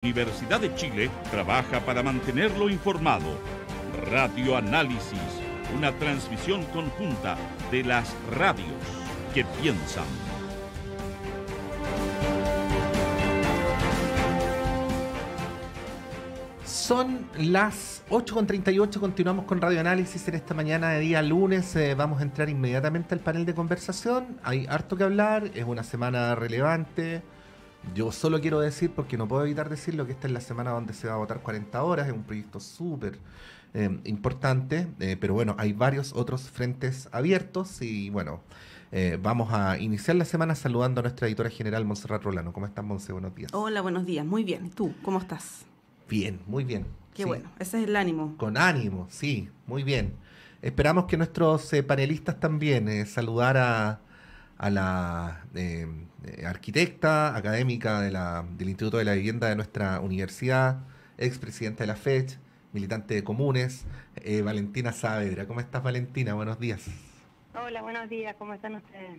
Universidad de Chile trabaja para mantenerlo informado. Radio Análisis, una transmisión conjunta de las radios que piensan. Son las 8:38, continuamos con Radio Análisis en esta mañana de día lunes. Vamos a entrar inmediatamente al panel de conversación. Hay harto que hablar, es una semana relevante. Yo solo quiero decir, porque no puedo evitar decirlo, que esta es la semana donde se va a votar 40 horas, es un proyecto súper importante, pero bueno, hay varios otros frentes abiertos y bueno, vamos a iniciar la semana saludando a nuestra editora general, Montserrat Rolano. ¿Cómo estás, Monse? Buenos días. Hola, buenos días. Muy bien. ¿Y tú? ¿Cómo estás? Bien, muy bien. Qué sí. bueno, ese es el ánimo. Con ánimo, sí, muy bien. Esperamos que nuestros panelistas también, saludar a la arquitecta académica del Instituto de la Vivienda de nuestra universidad, expresidenta de la FECH, militante de Comunes, Valentina Saavedra. ¿Cómo estás, Valentina? Buenos días. Hola, buenos días. ¿Cómo están ustedes?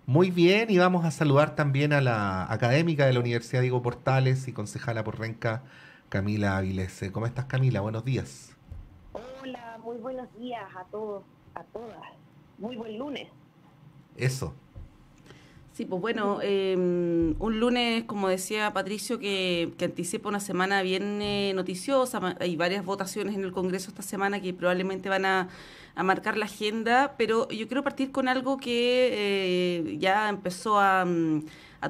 Muy bien, y vamos a saludar también a la académica de la Universidad Diego Portales y concejala por Renca, Camila Avilés. ¿Cómo estás, Camila? Buenos días. Hola, muy buenos días a todos, a todas. Muy buen lunes. Eso. Sí, pues bueno, un lunes, como decía Patricio, que anticipa una semana bien noticiosa. Hay varias votaciones en el Congreso esta semana que probablemente van a marcar la agenda, pero yo quiero partir con algo que ya empezó a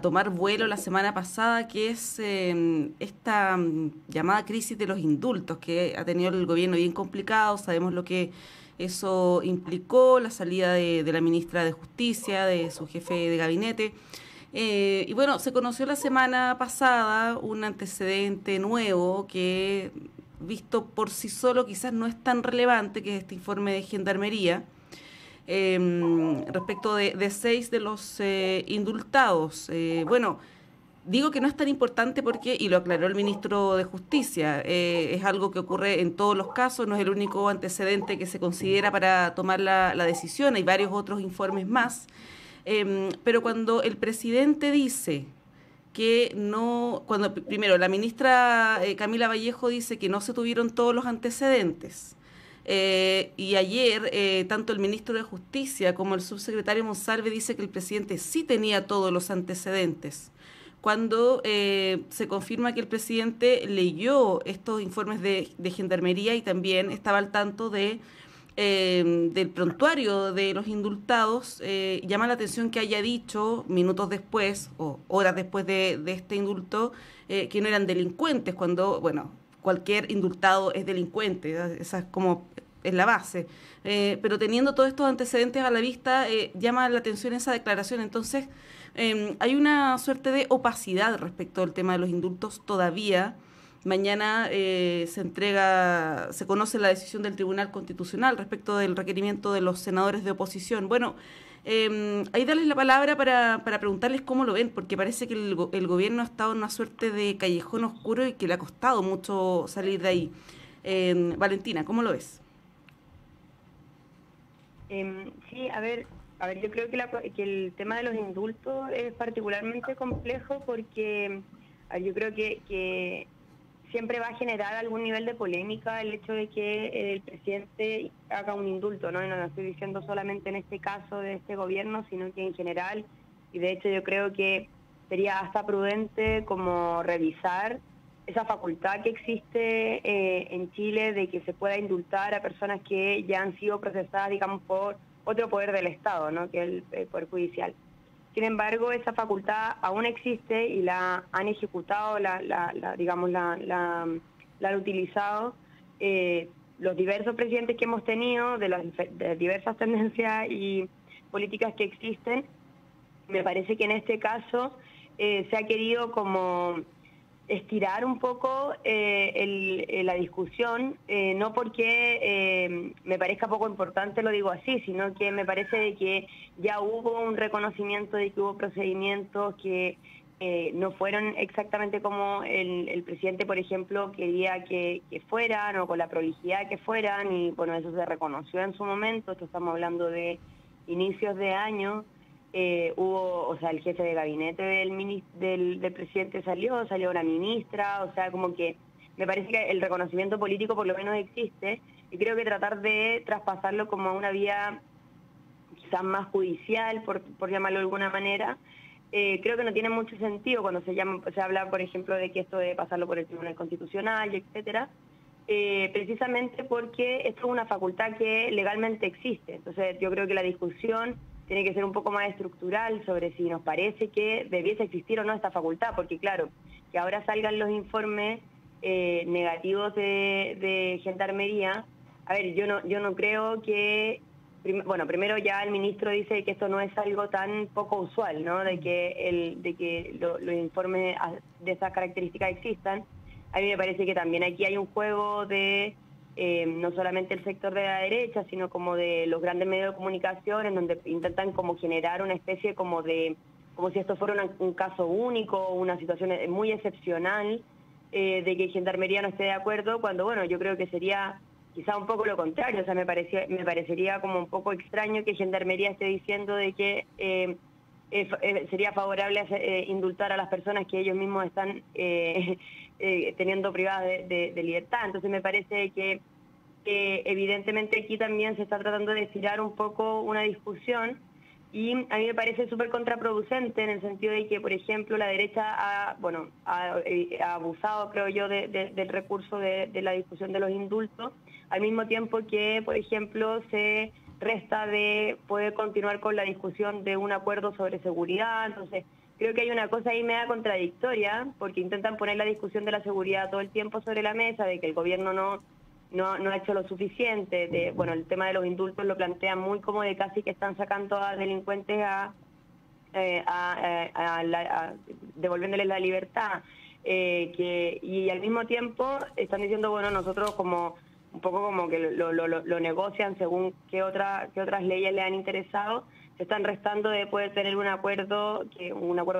tomar vuelo la semana pasada, que es esta llamada crisis de los indultos que ha tenido el gobierno bien complicado. Sabemos lo que eso implicó, la salida de la ministra de Justicia, de su jefe de gabinete. Y bueno, se conoció la semana pasada un antecedente nuevo que, visto por sí solo, quizás no es tan relevante, que es este informe de Gendarmería, respecto de 6 de los indultados. Bueno, digo que no es tan importante porque, y lo aclaró el ministro de Justicia, es algo que ocurre en todos los casos, no es el único antecedente que se considera para tomar la decisión, hay varios otros informes más, pero cuando el presidente dice que no, cuando primero la ministra Camila Vallejo dice que no se tuvieron todos los antecedentes, y ayer tanto el ministro de Justicia como el subsecretario Monsalve dice que el presidente sí tenía todos los antecedentes. Cuando se confirma que el presidente leyó estos informes de Gendarmería y también estaba al tanto del prontuario de los indultados, llama la atención que haya dicho minutos después o horas después de este indulto que no eran delincuentes, cuando, bueno, cualquier indultado es delincuente, esa es como es la base. Pero teniendo todos estos antecedentes a la vista, llama la atención esa declaración. Entonces, hay una suerte de opacidad respecto al tema de los indultos todavía. Mañana se conoce la decisión del Tribunal Constitucional respecto del requerimiento de los senadores de oposición. Bueno, ahí darles la palabra para preguntarles cómo lo ven, porque parece que el gobierno ha estado en una suerte de callejón oscuro y que le ha costado mucho salir de ahí. Valentina, ¿cómo lo ves? Sí, a ver, yo creo que el tema de los indultos es particularmente complejo porque yo creo que siempre va a generar algún nivel de polémica el hecho de que el presidente haga un indulto, ¿no? Y no lo estoy diciendo solamente en este caso de este gobierno, sino que en general, y de hecho yo creo que sería hasta prudente como revisar esa facultad que existe en Chile de que se pueda indultar a personas que ya han sido procesadas, digamos, por otro poder del Estado, ¿no? Que es el Poder Judicial. Sin embargo, esa facultad aún existe y la han ejecutado, digamos, la han utilizado los diversos presidentes que hemos tenido, de las diversas tendencias y políticas que existen. Me parece que en este caso se ha querido como estirar un poco la discusión, no porque me parezca poco importante, lo digo así, sino que me parece de que ya hubo un reconocimiento de que hubo procedimientos que no fueron exactamente como el presidente, por ejemplo, quería que fueran, o con la prolijidad que fueran, y bueno, eso se reconoció en su momento. Esto estamos hablando de inicios de año, hubo, o sea, el jefe de gabinete del presidente salió una ministra, o sea, como que me parece que el reconocimiento político por lo menos existe, y creo que tratar de traspasarlo como a una vía quizás más judicial, por llamarlo de alguna manera, creo que no tiene mucho sentido cuando se habla, por ejemplo, de que esto de pasarlo por el Tribunal Constitucional, etcétera, precisamente porque esto es una facultad que legalmente existe. Entonces yo creo que la discusión tiene que ser un poco más estructural sobre si nos parece que debiese existir o no esta facultad, porque claro, que ahora salgan los informes negativos de Gendarmería, a ver, yo no creo que, bueno, primero ya el ministro dice que esto no es algo tan poco usual, ¿no? De que los informes de esas características existan. A mí me parece que también aquí hay un juego de no solamente el sector de la derecha, sino como de los grandes medios de comunicación, en donde intentan como generar una especie como si esto fuera un caso único, una situación muy excepcional, de que Gendarmería no esté de acuerdo, cuando, bueno, yo creo que sería quizá un poco lo contrario. O sea, me parecería como un poco extraño que Gendarmería esté diciendo de que sería favorable indultar a las personas que ellos mismos están teniendo privadas de libertad. Entonces me parece que evidentemente aquí también se está tratando de estirar un poco una discusión, y a mí me parece súper contraproducente en el sentido de que, por ejemplo, la derecha ha abusado, creo yo, del recurso de la discusión de los indultos, al mismo tiempo que, por ejemplo, se resta de poder continuar con la discusión de un acuerdo sobre seguridad. Entonces creo que hay una cosa ahí media contradictoria, porque intentan poner la discusión de la seguridad todo el tiempo sobre la mesa, de que el gobierno no ha hecho lo suficiente. Bueno, el tema de los indultos lo plantean muy como de casi que están sacando a delincuentes devolviéndoles la libertad, y al mismo tiempo están diciendo, bueno, nosotros como un poco como que lo negocian según qué otras leyes le han interesado, se están restando de poder tener un acuerdo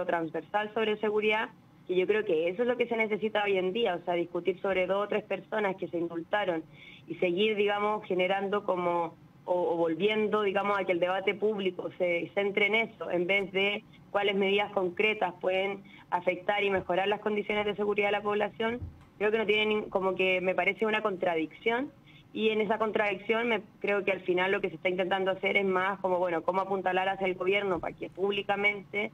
transversal sobre seguridad, que yo creo que eso es lo que se necesita hoy en día. O sea, discutir sobre 2 o 3 personas que se indultaron y seguir, digamos, generando como, o volviendo, digamos, a que el debate público se centre en eso, en vez de cuáles medidas concretas pueden afectar y mejorar las condiciones de seguridad de la población. Creo que no tienen, como que me parece una contradicción, y en esa contradicción creo que al final lo que se está intentando hacer es más como, bueno, cómo apuntalar hacia el gobierno para que públicamente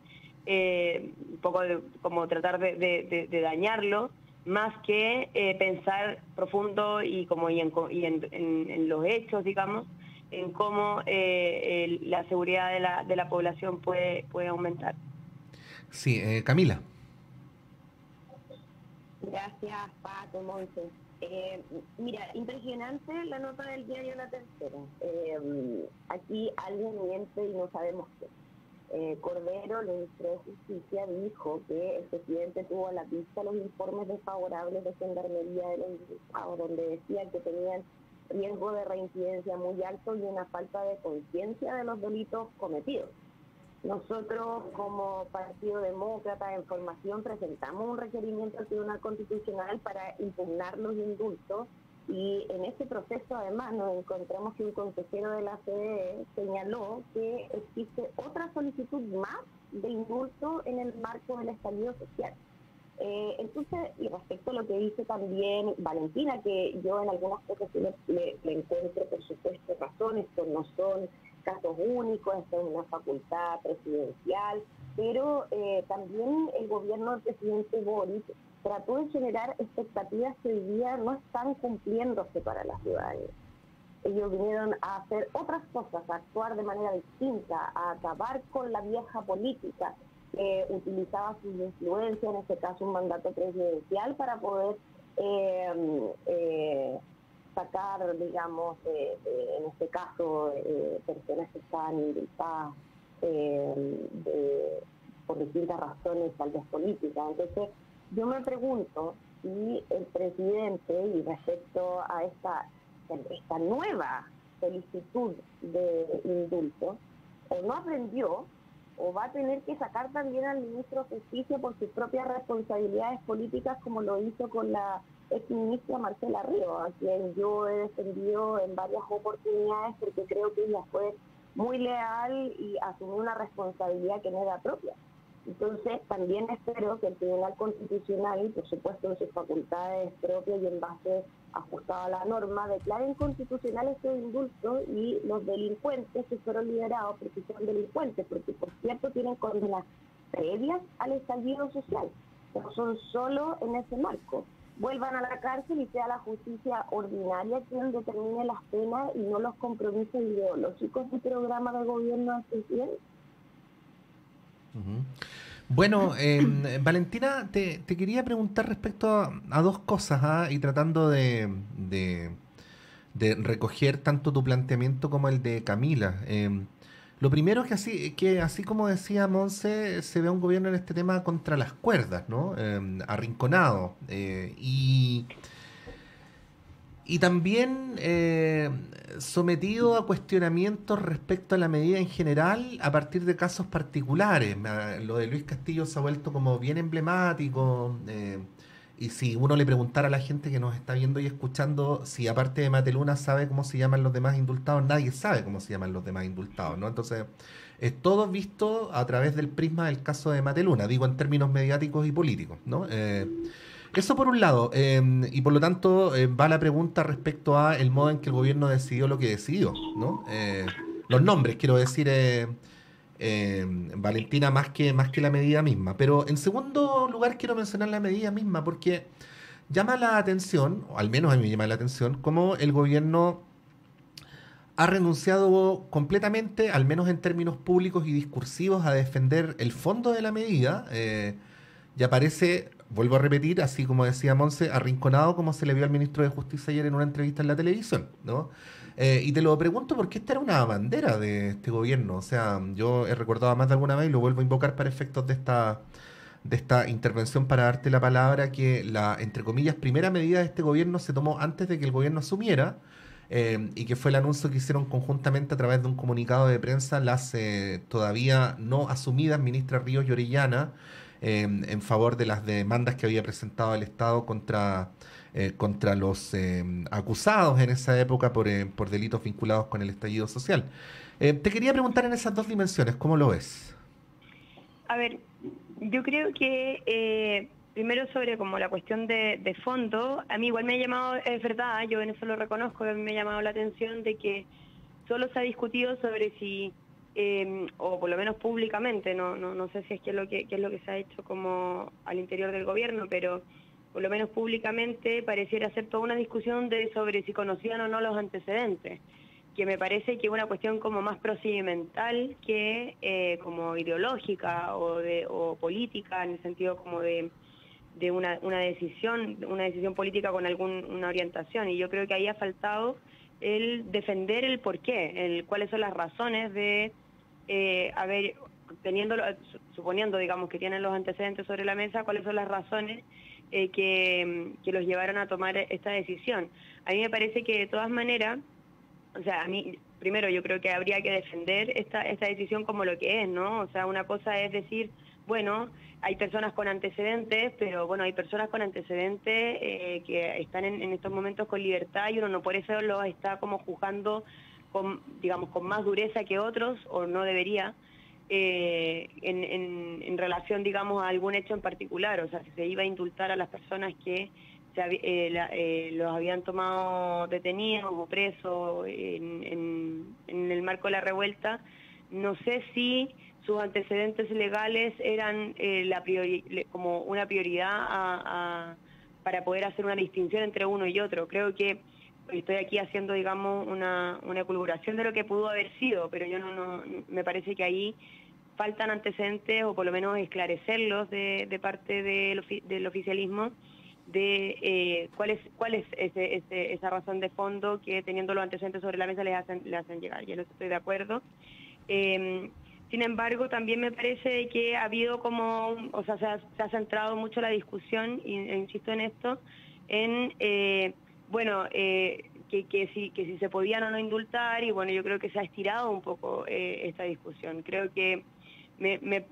un poco como tratar de dañarlo, más que pensar profundo y en los hechos, digamos, en cómo la seguridad de la población puede aumentar. Sí, Camila. Gracias, Paco, Monte. Mira, impresionante la nota del diario La Tercera. Aquí alguien miente y no sabemos qué. Cordero, el ministro de Justicia, dijo que el presidente tuvo a la vista los informes desfavorables de Gendarmería de los Indultados, donde decían que tenían riesgo de reincidencia muy alto y una falta de conciencia de los delitos cometidos. Nosotros, como Partido Demócrata en Formación, presentamos un requerimiento al Tribunal Constitucional para impugnar los indultos, y en este proceso además nos encontramos que un consejero de la CDE señaló que existe otra solicitud más de indulto en el marco del estallido social. Entonces, y respecto a lo que dice también Valentina, que yo en algunas cosas le encuentro, por supuesto, razón, estos no son casos únicos, esto es una facultad presidencial, pero también el gobierno del presidente Boric trató de generar expectativas que hoy día no están cumpliéndose para la ciudadanía. Ellos vinieron a hacer otras cosas, a actuar de manera distinta, a acabar con la vieja política que utilizaba sus influencias, en este caso un mandato presidencial, para poder sacar, digamos, en este caso, personas que estaban indultadas por distintas razones, tal vez políticas. Entonces, yo me pregunto si el presidente, y respecto a esta nueva solicitud de indulto, o no aprendió, o va a tener que sacar también al ministro de Justicia por sus propias responsabilidades políticas, como lo hizo con la exministra Marcela Ríos, a quien yo he defendido en varias oportunidades, porque creo que ella fue muy leal y asumir una responsabilidad que no era propia. Entonces, también espero que el Tribunal Constitucional, por supuesto en sus facultades propias y en base ajustada a la norma, declare inconstitucional este indulto y los delincuentes que fueron liberados porque son delincuentes, porque por cierto tienen condenas previas al estallido social, pero son solo en ese marco. Vuelvan a la cárcel y sea la justicia ordinaria quien determine las penas y no los compromisos ideológicos del programa de gobierno del presidente. Bueno, Valentina, te quería preguntar respecto a dos cosas, y tratando de recoger tanto tu planteamiento como el de Camila. Lo primero es que así como decía Monse, se ve un gobierno en este tema contra las cuerdas, ¿no? Arrinconado. Y también sometido a cuestionamientos respecto a la medida en general a partir de casos particulares. Lo de Luis Castillo se ha vuelto como bien emblemático. Y si uno le preguntara a la gente que nos está viendo y escuchando si aparte de Mateluna sabe cómo se llaman los demás indultados, nadie sabe cómo se llaman los demás indultados, ¿no? Entonces, es todo visto a través del prisma del caso de Mateluna, digo en términos mediáticos y políticos, ¿no? Eso por un lado, y por lo tanto va la pregunta respecto a el modo en que el gobierno decidió lo que decidió, ¿no? Los nombres, quiero decir, Valentina, más que la medida misma. Pero en segundo lugar quiero mencionar la medida misma porque llama la atención, o al menos a mí me llama la atención, cómo el gobierno ha renunciado completamente, al menos en términos públicos y discursivos, a defender el fondo de la medida. Y aparece, vuelvo a repetir, así como decía Monse, arrinconado como se le vio al ministro de Justicia ayer en una entrevista en la televisión, ¿no? Y te lo pregunto porque esta era una bandera de este gobierno. O sea, yo he recordado más de alguna vez y lo vuelvo a invocar para efectos de esta intervención para darte la palabra, que la, entre comillas, primera medida de este gobierno se tomó antes de que el gobierno asumiera, y que fue el anuncio que hicieron conjuntamente a través de un comunicado de prensa las todavía no asumidas ministras Ríos y Orellana, en favor de las demandas que había presentado el Estado contra los acusados en esa época por delitos vinculados con el estallido social. Te quería preguntar en esas dos dimensiones, ¿cómo lo ves? A ver, yo creo que primero sobre como la cuestión de fondo, a mí igual me ha llamado, es verdad, yo en eso lo reconozco, a mí me ha llamado la atención de que solo se ha discutido sobre si, o por lo menos públicamente, no sé si es que es lo que se ha hecho como al interior del gobierno, pero por lo menos públicamente pareciera ser toda una discusión sobre si conocían o no los antecedentes, que me parece que es una cuestión como más procedimental que como ideológica o política, en el sentido como de una decisión política con una orientación. Y yo creo que ahí ha faltado el defender el porqué, cuáles son las razones de suponiendo, digamos, que tienen los antecedentes sobre la mesa, cuáles son las razones que los llevaron a tomar esta decisión. A mí me parece que de todas maneras, o sea, a mí, primero yo creo que habría que defender esta decisión como lo que es, ¿no? O sea, una cosa es decir, bueno, hay personas con antecedentes, pero bueno, hay personas con antecedentes que están en estos momentos con libertad y uno no por eso los está como juzgando con más dureza que otros, o no debería, en relación, digamos, a algún hecho en particular. O sea, si se iba a indultar a las personas que los habían tomado detenidos o presos en el marco de la revuelta, no sé si sus antecedentes legales eran como una prioridad para poder hacer una distinción entre uno y otro. Creo que estoy aquí haciendo, digamos, una elucubración de lo que pudo haber sido, pero yo no me parece que ahí faltan antecedentes, o por lo menos esclarecerlos de parte del oficialismo, de cuál es esa razón de fondo que, teniendo los antecedentes sobre la mesa, le hacen llegar. Yo no estoy de acuerdo. Sin embargo, también me parece que ha habido se ha centrado mucho la discusión, e insisto en esto, en que si se podían o no indultar, y bueno, yo creo que se ha estirado un poco esta discusión. Creo que me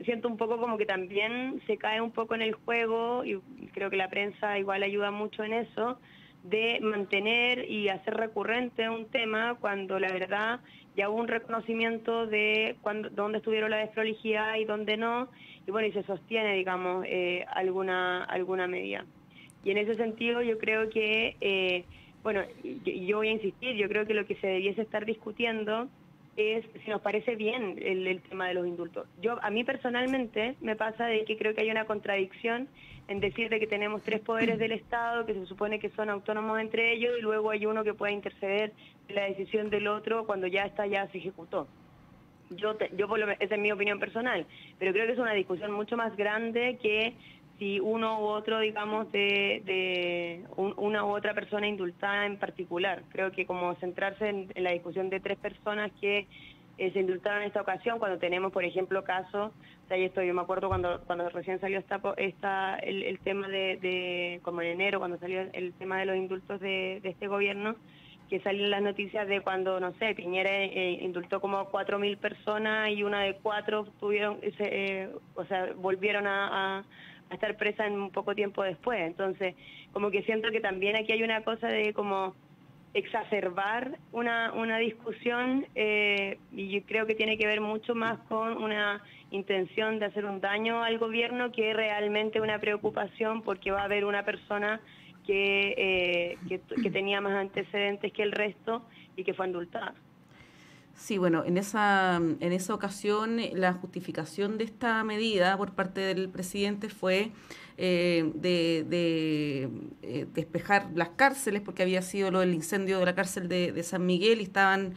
siento un poco como que también se cae un poco en el juego, y creo que la prensa igual ayuda mucho en eso, de mantener y hacer recurrente un tema cuando la verdad ya hubo un reconocimiento de dónde estuvieron la desprolijidad y dónde no, y bueno, y se sostiene, digamos, alguna medida. Y en ese sentido yo creo que, bueno, yo voy a insistir, yo creo que lo que se debiese estar discutiendo es si nos parece bien el tema de los indultos. A mí personalmente me pasa de que creo que hay una contradicción en decir de que tenemos 3 poderes del Estado que se supone que son autónomos entre ellos y luego hay uno que puede interceder en la decisión del otro cuando ya se ejecutó. Esa es mi opinión personal, pero creo que es una discusión mucho más grande que si uno u otro, digamos, una u otra persona indultada en particular. Creo que como centrarse en la discusión de 3 personas que se indultaron en esta ocasión, cuando tenemos, por ejemplo, casos, o sea, yo me acuerdo cuando recién salió el tema como en enero, cuando salió el tema de los indultos de este gobierno, que salieron las noticias de cuando, no sé, Piñera indultó como 4.000 personas y una de 4 volvieron a estar presa en un poco tiempo después. Entonces, como que siento que también aquí hay una cosa de como exacerbar una discusión y yo creo que tiene que ver mucho más con una intención de hacer un daño al gobierno que realmente una preocupación porque va a haber una persona que tenía más antecedentes que el resto y que fue indultada. Sí, bueno, en esa ocasión la justificación de esta medida por parte del presidente fue despejar las cárceles, porque había sido el incendio de la cárcel de San Miguel y estaban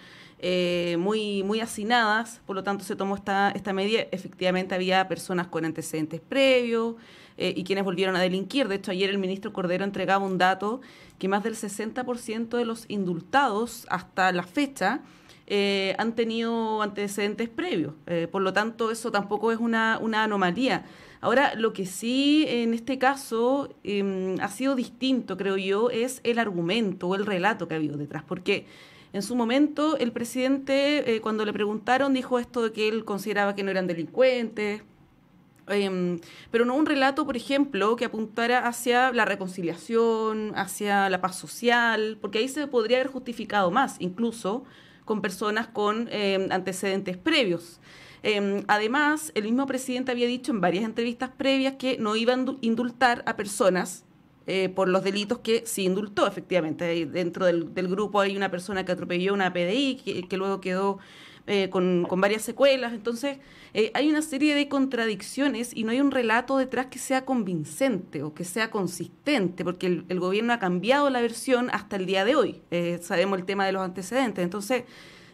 muy hacinadas, por lo tanto se tomó esta medida. Efectivamente había personas con antecedentes previos y quienes volvieron a delinquir. De hecho, ayer el ministro Cordero entregaba un dato que más del 60% de los indultados hasta la fecha han tenido antecedentes previos. Por lo tanto, eso tampoco es una anomalía. Ahora, lo que sí en este caso ha sido distinto, creo yo, es el argumento o el relato que ha habido detrás, porque en su momento el presidente, cuando le preguntaron, dijo esto de que él consideraba que no eran delincuentes, pero no un relato, por ejemplo, que apuntara hacia la reconciliación, hacia la paz social, porque ahí se podría haber justificado más, incluso con personas con antecedentes previos. Además, el mismo presidente había dicho en varias entrevistas previas que no iba a indultar a personas por los delitos que sí indultó, efectivamente. Dentro del grupo hay una persona que atropelló una PDI, que luego quedó con varias secuelas. Entonces, hay una serie de contradicciones y no hay un relato detrás que sea convincente o que sea consistente, porque el gobierno ha cambiado la versión hasta el día de hoy. Sabemos el tema de los antecedentes. Entonces,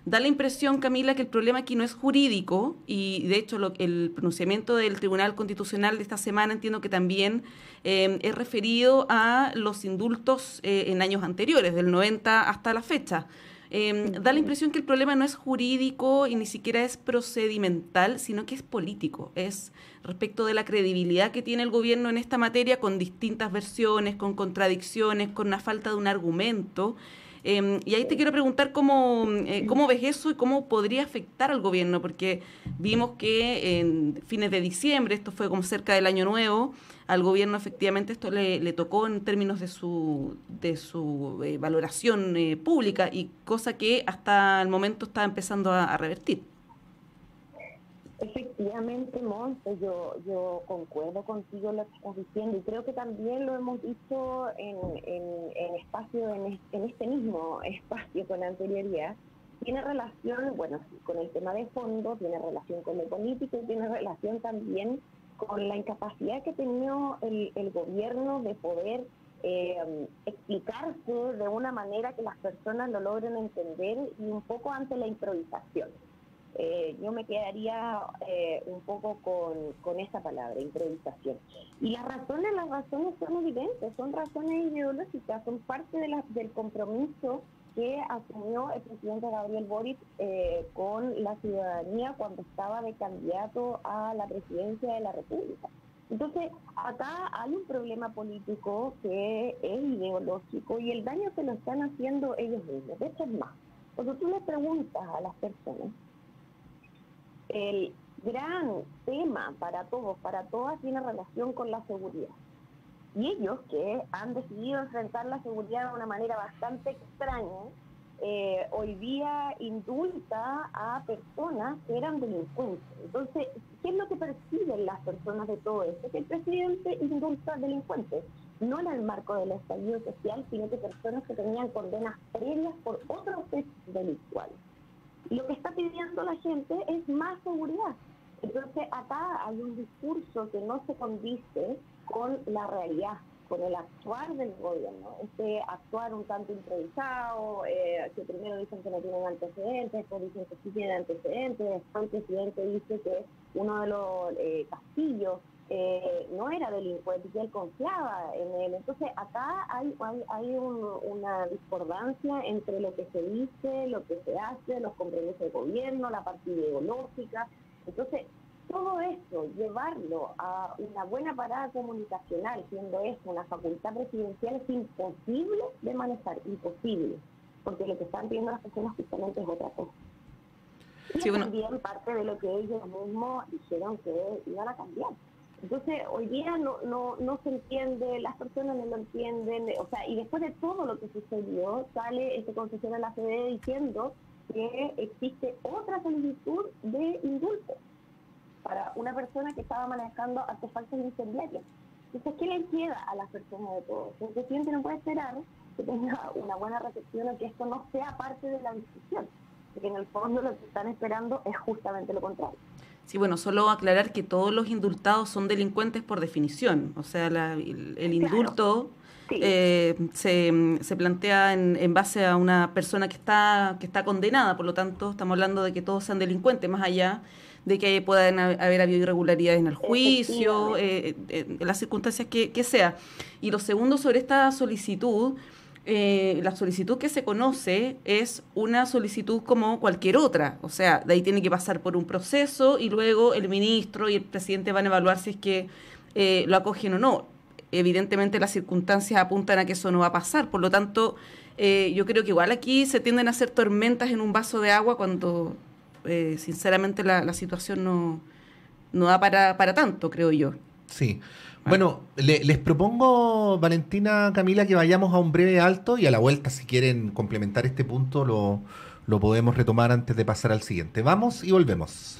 da la impresión, Camila, que el problema aquí no es jurídico y, de hecho, el pronunciamiento del Tribunal Constitucional de esta semana entiendo que también es referido a los indultos en años anteriores, del 90 hasta la fecha. Da la impresión que el problema no es jurídico y ni siquiera es procedimental, sino que es político. Es respecto de la credibilidad que tiene el gobierno en esta materia, con distintas versiones, con contradicciones, con una falta de un argumento. Y ahí te quiero preguntar cómo ves eso y cómo podría afectar al gobierno, porque vimos que en fines de diciembre, esto fue como cerca del Año Nuevo, al gobierno efectivamente esto le tocó en términos de su valoración pública, y cosa que hasta el momento está empezando a revertir. Efectivamente, Monse, yo concuerdo contigo en lo que estás diciendo y creo que también lo hemos dicho en este mismo espacio con anterioridad. Tiene relación, bueno, con el tema de fondo, tiene relación con lo político y tiene relación también con la incapacidad que ha tenido el gobierno de poder explicarse de una manera que las personas lo logren entender y un poco ante la improvisación. Yo me quedaría un poco con esa palabra, improvisación. Y las razones son evidentes, son razones ideológicas, son parte del compromiso que asumió el presidente Gabriel Boric con la ciudadanía cuando estaba de candidato a la presidencia de la República. Entonces, acá hay un problema político que es ideológico y el daño se lo están haciendo ellos mismos. De hecho, es más, cuando tú le preguntas a las personas, el gran tema para todos, para todas, tiene relación con la seguridad. Y ellos, que han decidido enfrentar la seguridad de una manera bastante extraña, hoy día indulta a personas que eran delincuentes. Entonces, ¿qué es lo que perciben las personas de todo esto? Que el presidente indulta delincuentes, no en el marco del estallido social, sino que personas que tenían condenas previas por otros hechos delictuales. Y lo que está pidiendo la gente es más seguridad. Entonces, acá hay un discurso que no se condice con la realidad, con el actuar del gobierno, este actuar un tanto improvisado, que primero dicen que no tienen antecedentes, después dicen que sí tienen antecedentes, después el presidente dice que uno de los Castillo no era delincuente, que él confiaba en él. Entonces acá hay una discordancia entre lo que se dice, lo que se hace, los compromisos del gobierno, la parte ideológica. Entonces, todo esto, llevarlo a una buena parada comunicacional, siendo esto una facultad presidencial, es imposible de manejar, imposible, porque lo que están pidiendo las personas justamente es otra cosa. Y sí, también parte de lo que ellos mismos dijeron que iban a cambiar. Entonces, hoy día no se entiende, las personas no lo entienden, o sea, y después de todo lo que sucedió, sale este concesión de la CDE diciendo que existe otra solicitud de indulto para una persona que estaba manejando artefactos incendiarios. Entonces, ¿qué le queda a las personas de todo? El presidente no puede esperar que tenga una buena recepción o que esto no sea parte de la discusión, porque en el fondo lo que están esperando es justamente lo contrario. Sí, bueno, solo aclarar que todos los indultados son delincuentes por definición. O sea, el indulto se plantea en base a una persona que está condenada. Por lo tanto, estamos hablando de que todos sean delincuentes, más allá de que puedan haber habido irregularidades en el juicio, en las circunstancias que sea. Y lo segundo, sobre esta solicitud, la solicitud que se conoce es una solicitud como cualquier otra, o sea, de ahí tiene que pasar por un proceso y luego el ministro y el presidente van a evaluar si es que lo acogen o no. Evidentemente las circunstancias apuntan a que eso no va a pasar, por lo tanto yo creo que igual aquí se tienden a hacer tormentas en un vaso de agua cuando sinceramente la situación no da para tanto, creo yo. Sí. Bueno, les propongo, Valentina, Camila, que vayamos a un breve alto y a la vuelta, si quieren complementar este punto, lo podemos retomar antes de pasar al siguiente. Vamos y volvemos.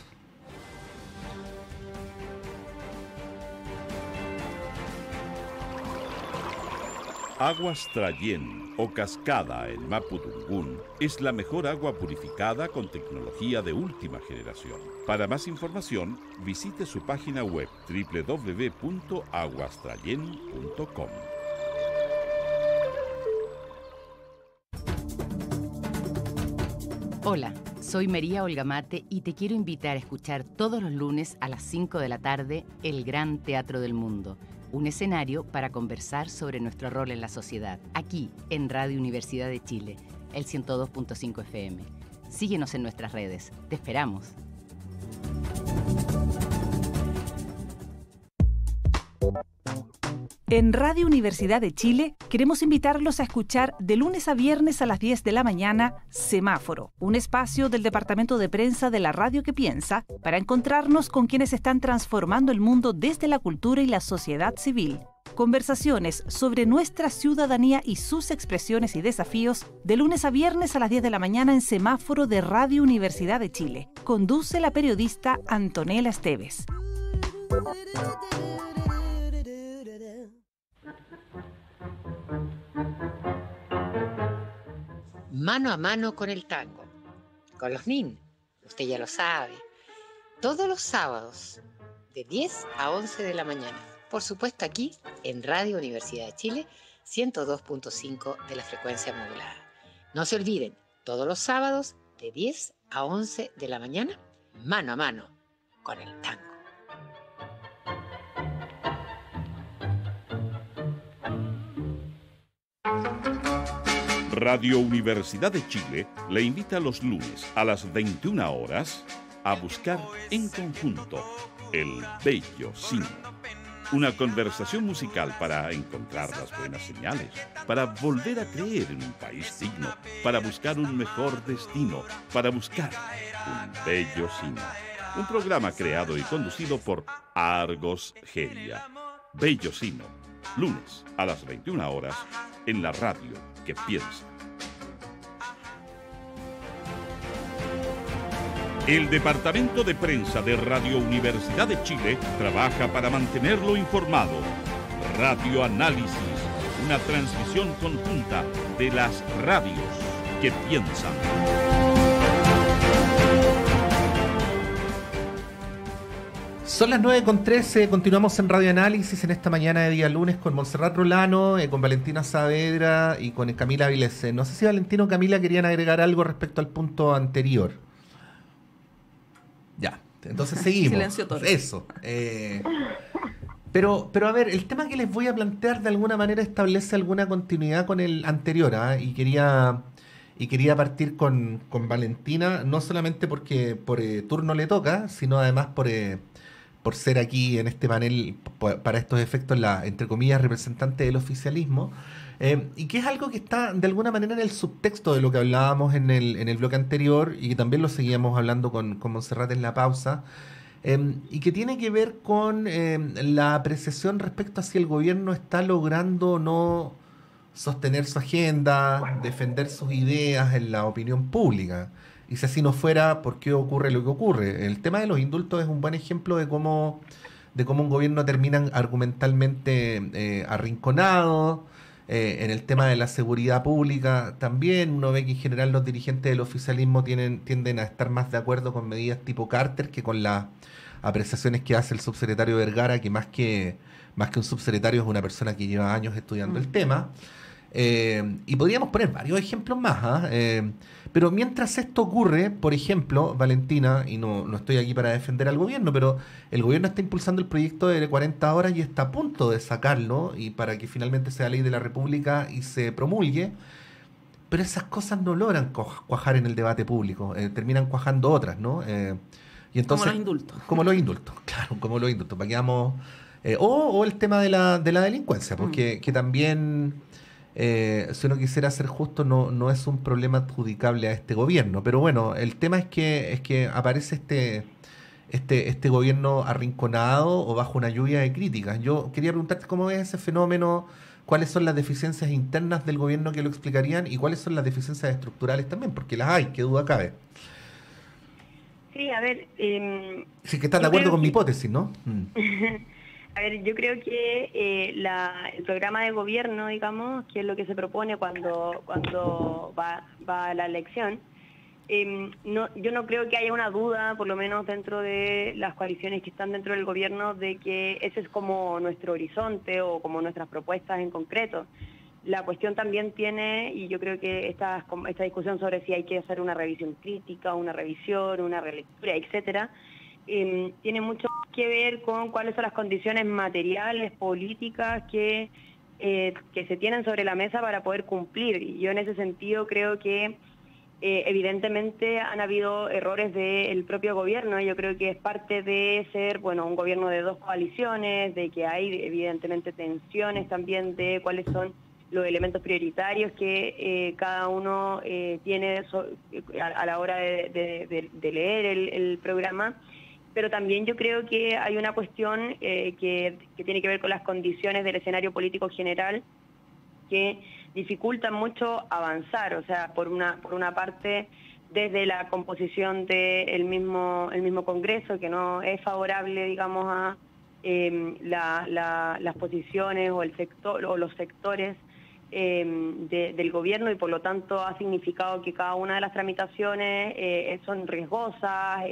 Aguas Trayén o Cascada en Mapudungún es la mejor agua purificada con tecnología de última generación. Para más información, visite su página web www.aguastrayen.com. Hola, soy María Olga Mate y te quiero invitar a escuchar todos los lunes a las 5 de la tarde El Gran Teatro del Mundo, un escenario para conversar sobre nuestro rol en la sociedad, aquí en Radio Universidad de Chile, el 102.5 FM. Síguenos en nuestras redes. Te esperamos. En Radio Universidad de Chile queremos invitarlos a escuchar de lunes a viernes a las 10 de la mañana Semáforo, un espacio del Departamento de Prensa de la Radio que Piensa para encontrarnos con quienes están transformando el mundo desde la cultura y la sociedad civil. Conversaciones sobre nuestra ciudadanía y sus expresiones y desafíos de lunes a viernes a las 10 de la mañana en Semáforo de Radio Universidad de Chile. Conduce la periodista Antonella Esteves. Mano a mano con el tango, con los NIN, usted ya lo sabe, todos los sábados de 10 a 11 de la mañana, por supuesto aquí en Radio Universidad de Chile, 102.5 de la frecuencia modulada. No se olviden, todos los sábados de 10 a 11 de la mañana, mano a mano con el tango. Radio Universidad de Chile le invita los lunes a las 21 horas a buscar en conjunto el Bello Cine. Una conversación musical para encontrar las buenas señales, para volver a creer en un país digno, para buscar un mejor destino, para buscar un bello cine. Un programa creado y conducido por Argos Geria. Bello Cine, lunes a las 21 horas, en la radio que piensa. El Departamento de Prensa de Radio Universidad de Chile trabaja para mantenerlo informado. Radio Análisis, una transmisión conjunta de las radios que piensan. Son las 9:13, continuamos en Radio Análisis en esta mañana de día lunes con Montserrat Rolano, con Valentina Saavedra y con Camila Avilés. No sé si Valentina o Camila querían agregar algo respecto al punto anterior. Ya, entonces seguimos. Silencio total. Eso. Pero a ver, el tema que les voy a plantear de alguna manera establece alguna continuidad con el anterior, y quería partir con Valentina, no solamente porque por turno le toca, sino además por ser aquí en este panel, para estos efectos, la, entre comillas, representante del oficialismo, y que es algo que está de alguna manera en el subtexto de lo que hablábamos en el bloque anterior, y que también lo seguíamos hablando con Montserrat en la pausa, y que tiene que ver con la apreciación respecto a si el gobierno está logrando o no sostener su agenda, defender sus ideas en la opinión pública. Y si así no fuera, ¿por qué ocurre lo que ocurre? El tema de los indultos es un buen ejemplo de cómo un gobierno termina argumentalmente arrinconado. En el tema de la seguridad pública también uno ve que en general los dirigentes del oficialismo tienden a estar más de acuerdo con medidas tipo Carter que con las apreciaciones que hace el subsecretario Vergara, que más que un subsecretario es una persona que lleva años estudiando el tema. Y podríamos poner varios ejemplos más, pero mientras esto ocurre, por ejemplo, Valentina, y no estoy aquí para defender al gobierno, pero el gobierno está impulsando el proyecto de 40 horas y está a punto de sacarlo, y para que finalmente sea ley de la República y se promulgue, pero esas cosas no logran cuajar en el debate público, terminan cuajando otras, ¿no? Y entonces, como los indultos. Como los indultos, claro, como los indultos, para que vamos... o el tema de la delincuencia, porque que también... si uno quisiera ser justo, no es un problema adjudicable a este gobierno, pero bueno, el tema es que aparece este gobierno arrinconado o bajo una lluvia de críticas. Yo quería preguntarte cómo ves ese fenómeno, cuáles son las deficiencias internas del gobierno que lo explicarían y cuáles son las deficiencias estructurales también, porque las hay, qué duda cabe. Sí, a ver... Sí, que estás de acuerdo con mi hipótesis, ¿no? A ver, yo creo que el programa de gobierno, digamos, que es lo que se propone cuando va a la elección, yo no creo que haya una duda, por lo menos dentro de las coaliciones que están dentro del gobierno, de que ese es como nuestro horizonte o como nuestras propuestas en concreto. La cuestión también tiene, y yo creo que esta discusión sobre si hay que hacer una revisión crítica, una revisión, una relectura, etcétera, tiene mucho que ver con cuáles son las condiciones materiales, políticas que se tienen sobre la mesa para poder cumplir. Y yo en ese sentido creo que evidentemente han habido errores del propio gobierno. Yo creo que es parte de ser, un gobierno de dos coaliciones, de que hay evidentemente tensiones también de cuáles son los elementos prioritarios que cada uno tiene a la hora de leer el programa. Pero también yo creo que hay una cuestión que tiene que ver con las condiciones del escenario político general que dificultan mucho avanzar. O sea, por una parte, desde la composición del mismo Congreso, que no es favorable, digamos, a las posiciones o el sector o los sectores del gobierno, y por lo tanto ha significado que cada una de las tramitaciones son riesgosas.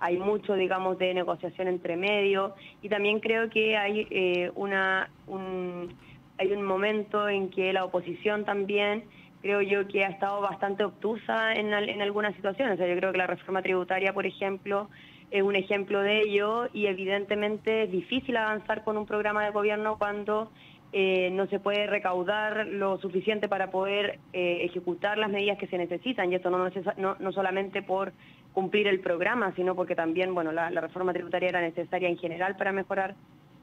Hay mucho, digamos, de negociación entre medio, y también creo que hay un momento en que la oposición también, creo yo, que ha estado bastante obtusa en algunas situaciones. O sea, yo creo que la reforma tributaria, por ejemplo, es un ejemplo de ello, y evidentemente es difícil avanzar con un programa de gobierno cuando no se puede recaudar lo suficiente para poder ejecutar las medidas que se necesitan, y esto no solamente por cumplir el programa, sino porque también, la reforma tributaria era necesaria en general para mejorar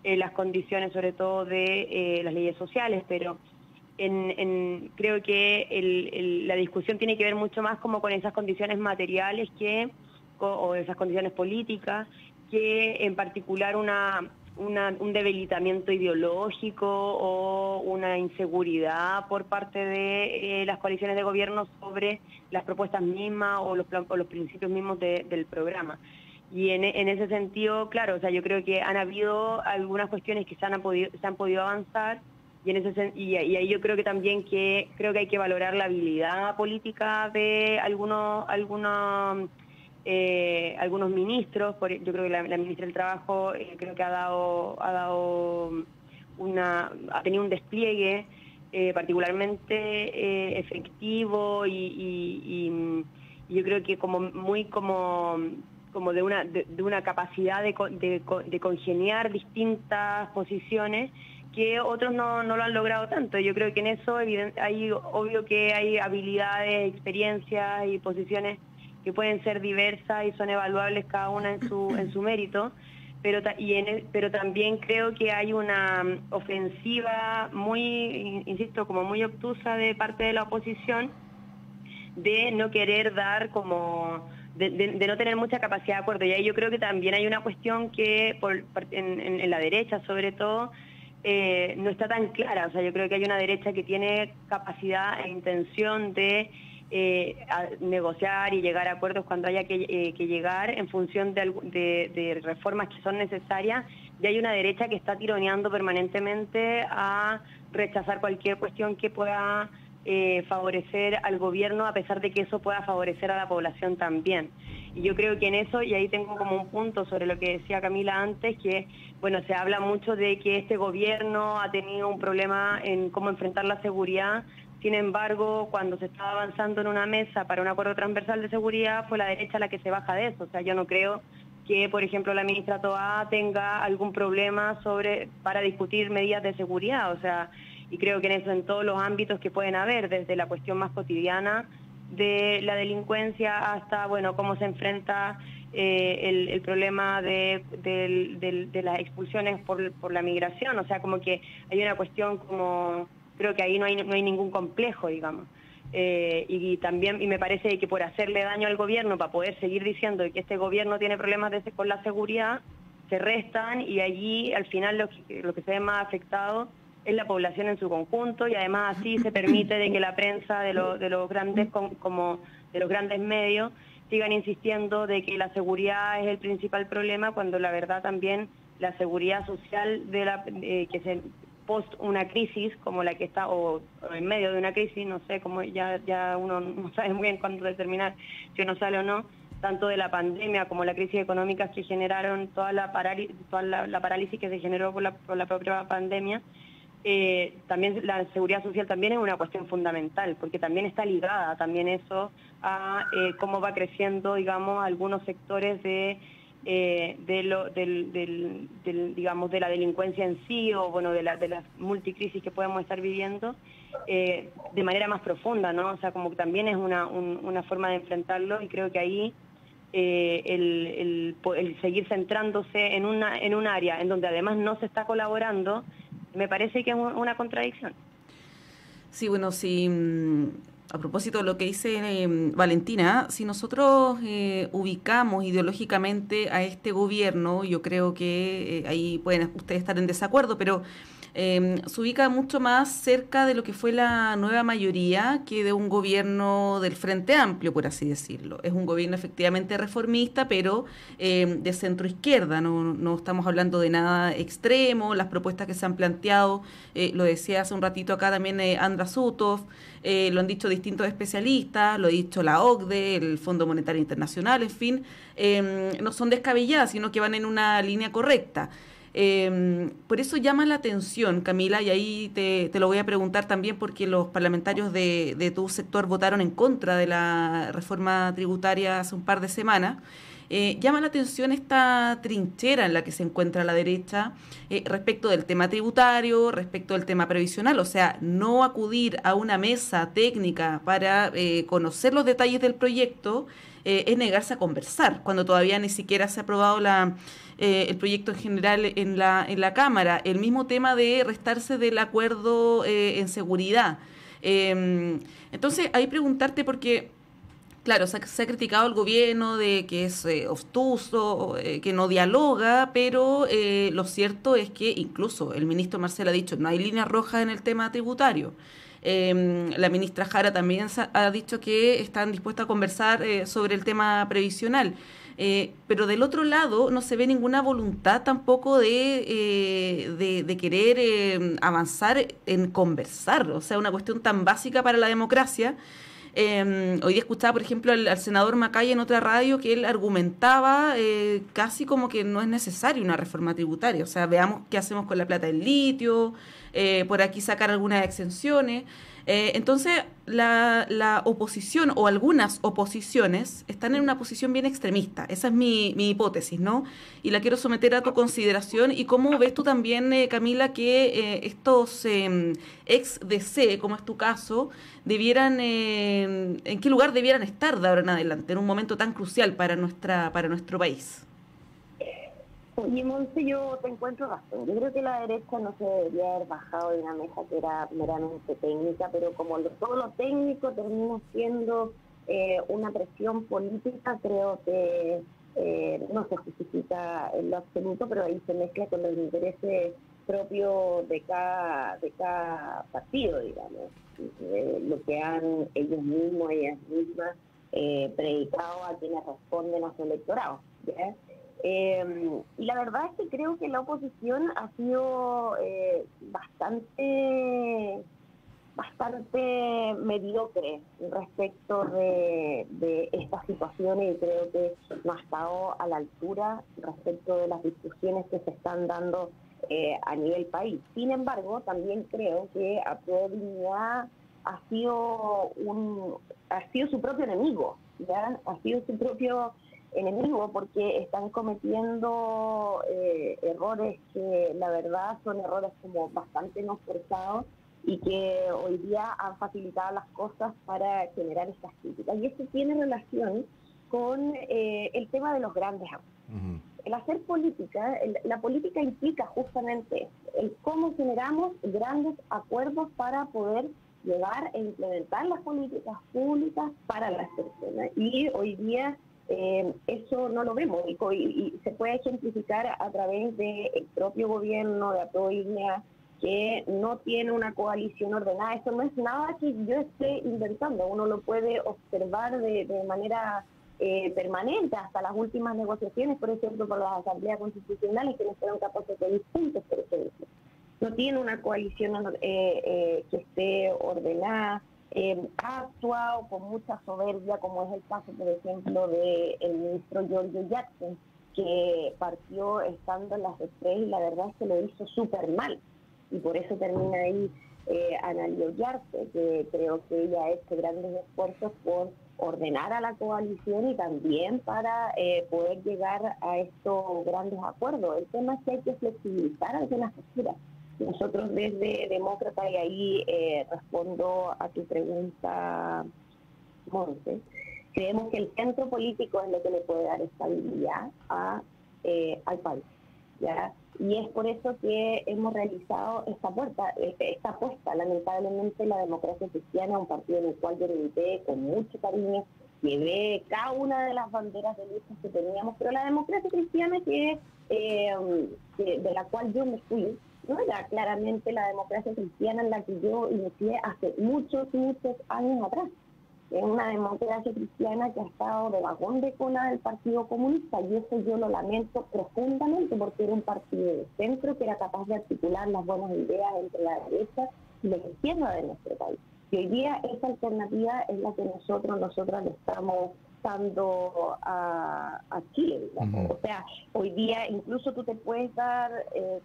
las condiciones, sobre todo de las leyes sociales, pero creo que la discusión tiene que ver mucho más como con esas condiciones materiales o esas condiciones políticas, que en particular una un debilitamiento ideológico o una inseguridad por parte de las coaliciones de gobierno sobre las propuestas mismas o los principios mismos del programa. Y en ese sentido, claro, o sea, yo creo que han habido algunas cuestiones que se han podido avanzar, y ahí yo creo que también creo que hay que valorar la habilidad política de algunos ministros. Yo creo que la ministra del Trabajo creo que ha tenido un despliegue particularmente efectivo y yo creo que como de una capacidad de congeniar distintas posiciones que otros no lo han logrado tanto. Yo creo que en eso obvio que hay habilidades, experiencias y posiciones que pueden ser diversas y son evaluables cada una en su mérito, pero también creo que hay una ofensiva muy, insisto, como muy obtusa de parte de la oposición de no querer dar de no tener mucha capacidad de acuerdo. Y ahí yo creo que también hay una cuestión que en la derecha sobre todo no está tan clara. O sea, yo creo que hay una derecha que tiene capacidad e intención de negociar y llegar a acuerdos cuando haya que llegar en función de reformas que son necesarias, y hay una derecha que está tironeando permanentemente a rechazar cualquier cuestión que pueda favorecer al gobierno, a pesar de que eso pueda favorecer a la población también. Y yo creo que en eso, y ahí tengo como un punto sobre lo que decía Camila antes, que bueno, se habla mucho de que este gobierno ha tenido un problema en cómo enfrentar la seguridad. Sin embargo, cuando se estaba avanzando en una mesa para un acuerdo transversal de seguridad, fue la derecha la que se baja de eso. O sea, yo no creo que, por ejemplo, la ministra Toá tenga algún problema para discutir medidas de seguridad. O sea, y creo que en eso, en todos los ámbitos que pueden haber, desde la cuestión más cotidiana de la delincuencia hasta, bueno, cómo se enfrenta el problema de las expulsiones por la migración. O sea, como que hay una cuestión como... Creo que ahí no hay ningún complejo, digamos. Y también, y me parece que por hacerle daño al gobierno, para poder seguir diciendo que este gobierno tiene problemas con la seguridad, se restan, y allí al final lo que se ve más afectado es la población en su conjunto, y además así se permite de que la prensa de los grandes como de los grandes medios sigan insistiendo de que la seguridad es el principal problema, cuando la verdad también la seguridad social que se post una crisis como la que está, o en medio de una crisis, no sé, como ya uno no sabe muy bien cuándo determinar si uno sale o no, tanto de la pandemia como la crisis económica que generaron toda la parálisis que se generó por la propia pandemia. También la seguridad social también es una cuestión fundamental, porque también está ligada también eso a cómo va creciendo, digamos, algunos sectores digamos, de la delincuencia en sí, o bueno, de las multicrisis que podemos estar viviendo de manera más profunda, ¿no? O sea, como que también es una forma de enfrentarlo, y creo que ahí el seguir centrándose en un área en donde además no se está colaborando, me parece que es una contradicción. Sí, bueno, sí. A propósito de lo que dice Valentina, si nosotros ubicamos ideológicamente a este gobierno, yo creo que ahí pueden ustedes estar en desacuerdo, pero se ubica mucho más cerca de lo que fue la nueva mayoría que de un gobierno del Frente Amplio, por así decirlo. Es un gobierno efectivamente reformista, pero de centro izquierda, no estamos hablando de nada extremo. Las propuestas que se han planteado, lo decía hace un ratito acá también Andra Sutov, lo han dicho distintos especialistas, lo ha dicho la OCDE, el Fondo Monetario Internacional, en fin, no son descabelladas, sino que van en una línea correcta. Por eso llama la atención, Camila, y ahí te lo voy a preguntar también, porque los parlamentarios de tu sector votaron en contra de la reforma tributaria hace un par de semanas. Llama la atención esta trinchera en la que se encuentra la derecha respecto del tema tributario, respecto del tema previsional, o sea, no acudir a una mesa técnica para conocer los detalles del proyecto, es negarse a conversar, cuando todavía ni siquiera se ha aprobado el proyecto en general en la Cámara. El mismo tema de restarse del acuerdo en seguridad. Entonces, ahí preguntarte, porque Claro, se ha criticado al gobierno de que es obtuso, que no dialoga, pero lo cierto es que incluso el ministro Marcel ha dicho no hay líneas rojas en el tema tributario. La ministra Jara también ha dicho que están dispuestas a conversar sobre el tema previsional. Pero del otro lado no se ve ninguna voluntad tampoco de querer avanzar en conversar. O sea, una cuestión tan básica para la democracia. Hoy día escuchaba, por ejemplo, al senador Macaya en otra radio que él argumentaba casi como que no es necesaria una reforma tributaria. O sea, veamos qué hacemos con la plata del litio, por aquí sacar algunas exenciones. Entonces, la oposición o algunas oposiciones están en una posición bien extremista. Esa es mi hipótesis, ¿no? Y la quiero someter a tu consideración. ¿Y cómo ves tú también, Camila, que estos ex-DC, como es tu caso, debieran, en qué lugar debieran estar de ahora en adelante, en un momento tan crucial para nuestro país? Oye, Monse, yo te encuentro razón. Yo creo que la derecha no se debería haber bajado de una mesa que era meramente técnica, pero como todo lo técnico termina siendo una presión política, creo que no se justifica en lo absoluto, pero ahí se mezcla con los intereses propios de cada partido, digamos. Lo que han ellos mismos, ellas mismas, predicado a quienes responden a su electorado, ¿ya? Y la verdad es que creo que la oposición ha sido bastante mediocre respecto de estas situaciones, y creo que no ha estado a la altura respecto de las discusiones que se están dando a nivel país. Sin embargo, también creo que Apruebo Dignidad ha sido su propio enemigo, ¿ya? Ha sido su propio enemigo porque están cometiendo errores que la verdad son errores como bastante no forzados y que hoy día han facilitado las cosas para generar estas críticas. Y esto tiene relación con el tema de los grandes acuerdos. Uh-huh. El hacer política, la política implica justamente el cómo generamos grandes acuerdos para poder llevar e implementar las políticas públicas para las personas. Y hoy día eso no lo vemos y se puede ejemplificar a través del propio gobierno de Apruebo Dignidad, que no tiene una coalición ordenada. Eso no es nada que yo esté inventando, uno lo puede observar de manera permanente hasta las últimas negociaciones, por ejemplo, por las asambleas constitucionales que no fueron capaces de ir juntos, por ejemplo. No tiene una coalición que esté ordenada. Ha actuado con mucha soberbia, como es el caso, por ejemplo, del ministro Giorgio Jackson, que partió estando en las D3 y la verdad es que lo hizo súper mal. Y por eso termina ahí Analía Ollarse, que creo que ella ha hecho grandes esfuerzos por ordenar a la coalición y también para poder llegar a estos grandes acuerdos. El tema es que hay que flexibilizar algunas posturas. Nosotros desde Demócrata, y ahí respondo a tu pregunta, Monse, creemos que el centro político es lo que le puede dar estabilidad al país, ¿ya? Y es por eso que hemos realizado esta apuesta. Lamentablemente la Democracia Cristiana, un partido en el cual yo milité con mucho cariño, llevé cada una de las banderas de lucha que teníamos, pero la Democracia Cristiana de la cual yo me fui, no era claramente la democracia cristiana en la que yo inicié hace muchos años atrás. Es una democracia cristiana que ha estado de vagón de cola del Partido Comunista, y eso yo lo lamento profundamente, porque era un partido de centro que era capaz de articular las buenas ideas entre la derecha y la izquierda de nuestro país. Y hoy día esa alternativa es la que nosotras le estamos dando a Chile, digamos. Uh-huh. O sea, hoy día incluso tú te puedes dar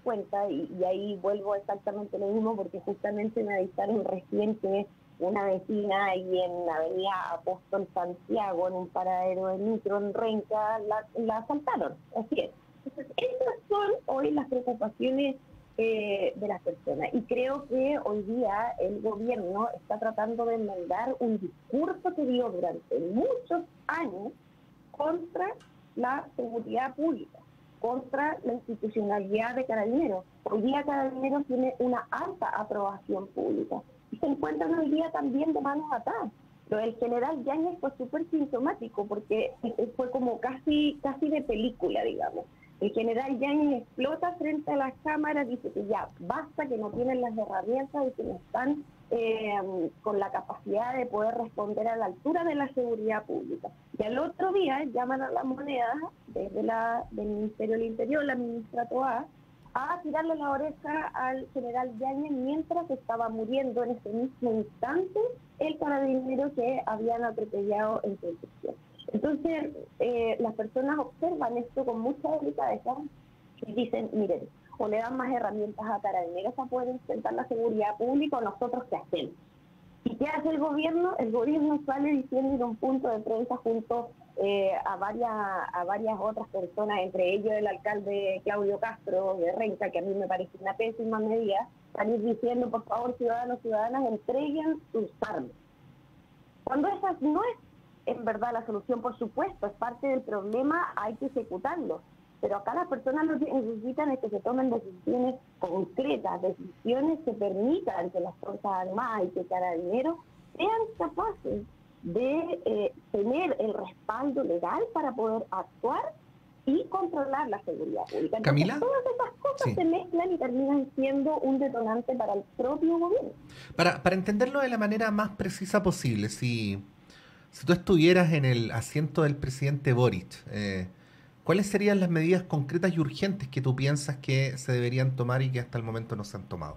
cuenta, y ahí vuelvo exactamente lo mismo, porque justamente me avisaron recién que una vecina ahí en la avenida Apóstol Santiago, en un paradero de micro en Renca, la asaltaron. Así es. Entonces, esas son hoy las preocupaciones de las personas. Y creo que hoy día el gobierno está tratando de enmendar un discurso que dio durante muchos años contra la seguridad pública, contra la institucionalidad de Carabineros. Hoy día Carabineros tiene una alta aprobación pública y se encuentran hoy día también de manos atadas. Lo del general Yáñez fue súper sintomático porque fue como casi de película, digamos. El general Yáñez explota frente a las cámaras, dice que ya basta, que no tienen las herramientas y que no están con la capacidad de poder responder a la altura de la seguridad pública. Y al otro día llaman a la Moneda, desde del Ministerio del Interior, la ministra Toá, a tirarle la oreja al general Yáñez mientras estaba muriendo en ese mismo instante el carabinero que habían atropellado en Concepción. Entonces, las personas observan esto con mucha delicadeza y dicen, miren, o le dan más herramientas a carabineros para poder enfrentar la seguridad pública, o nosotros qué hacemos. ¿Y qué hace el gobierno? El gobierno sale diciendo en un punto de prensa junto a varias otras personas, entre ellos el alcalde Claudio Castro de Renca, que a mí me parece una pésima medida, salir diciendo, por favor, ciudadanos, ciudadanas, entreguen sus armas. Cuando esa no es en verdad la solución, por supuesto, es parte del problema, hay que ejecutarlo. Pero acá las personas lo que necesitan es que se tomen decisiones concretas, decisiones que permitan que las Fuerzas Armadas y que Carabineros sean capaces de tener el respaldo legal para poder actuar y controlar la seguridad pública. Entonces, Camila, todas esas cosas se mezclan y terminan siendo un detonante para el propio gobierno. Para entenderlo de la manera más precisa posible, si tú estuvieras en el asiento del presidente Boric, ¿cuáles serían las medidas concretas y urgentes que tú piensas que se deberían tomar y que hasta el momento no se han tomado?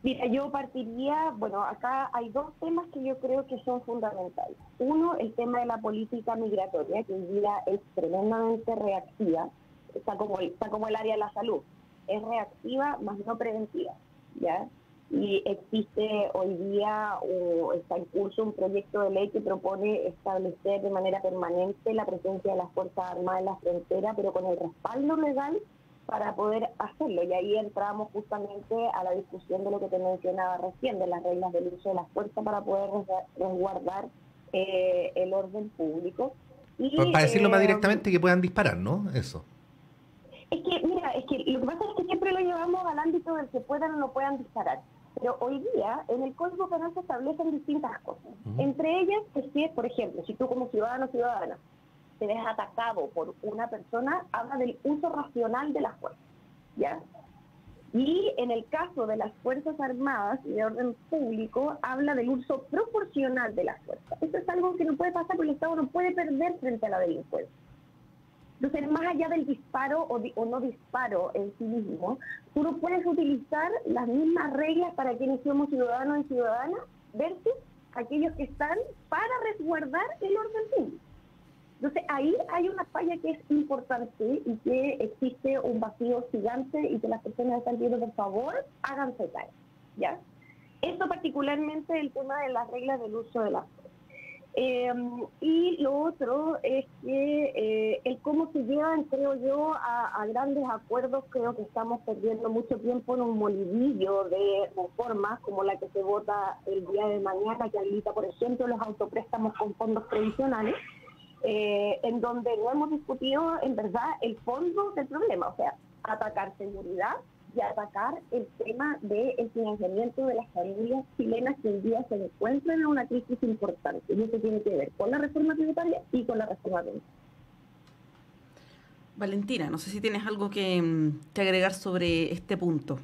Mira, yo partiría, bueno, acá hay dos temas que yo creo que son fundamentales. Uno, el tema de la política migratoria, que hoy día es tremendamente reactiva, está como el área de la salud, es reactiva más no preventiva, ¿ya? Y existe hoy día, o está en curso, un proyecto de ley que propone establecer de manera permanente la presencia de las Fuerzas Armadas en la frontera, pero con el respaldo legal para poder hacerlo. Y ahí entramos justamente a la discusión de lo que te mencionaba recién, de las reglas del uso de la fuerza para poder resguardar el orden público. Y, para decirlo más directamente, que puedan disparar, ¿no? Eso. Es que, mira, lo que pasa es que siempre lo llevamos al ámbito del que puedan o no puedan disparar. Pero hoy día en el Código Penal se establecen distintas cosas. Entre ellas, es que, por ejemplo, si tú como ciudadano o ciudadana te ves atacado por una persona, habla del uso racional de la fuerza, ¿ya? Y en el caso de las Fuerzas Armadas y de orden público, habla del uso proporcional de la fuerza. Eso es algo que no puede pasar porque el Estado no puede perder frente a la delincuencia. Entonces, más allá del disparo o no disparo en sí mismo, tú no puedes utilizar las mismas reglas para quienes somos ciudadanos y ciudadanas versus aquellos que están para resguardar el orden público. Entonces, ahí hay una falla que es importante y que existe un vacío gigante y que las personas están pidiendo, por favor, háganse cargo, ¿ya? Esto particularmente el tema de las reglas del uso de la fuerza. Y lo otro es que el cómo se llevan, creo yo, a grandes acuerdos. Creo que estamos perdiendo mucho tiempo en un molidillo de reformas como la que se vota el día de mañana, que habilita, por ejemplo, los autopréstamos con fondos previsionales, en donde no hemos discutido, en verdad, el fondo del problema, o sea, atacar seguridad y atacar el tema del financiamiento de las familias chilenas que hoy día se encuentran en una crisis importante. Y eso tiene que ver con la reforma tributaria y con la reforma penal. Valentina, no sé si tienes algo que agregar sobre este punto.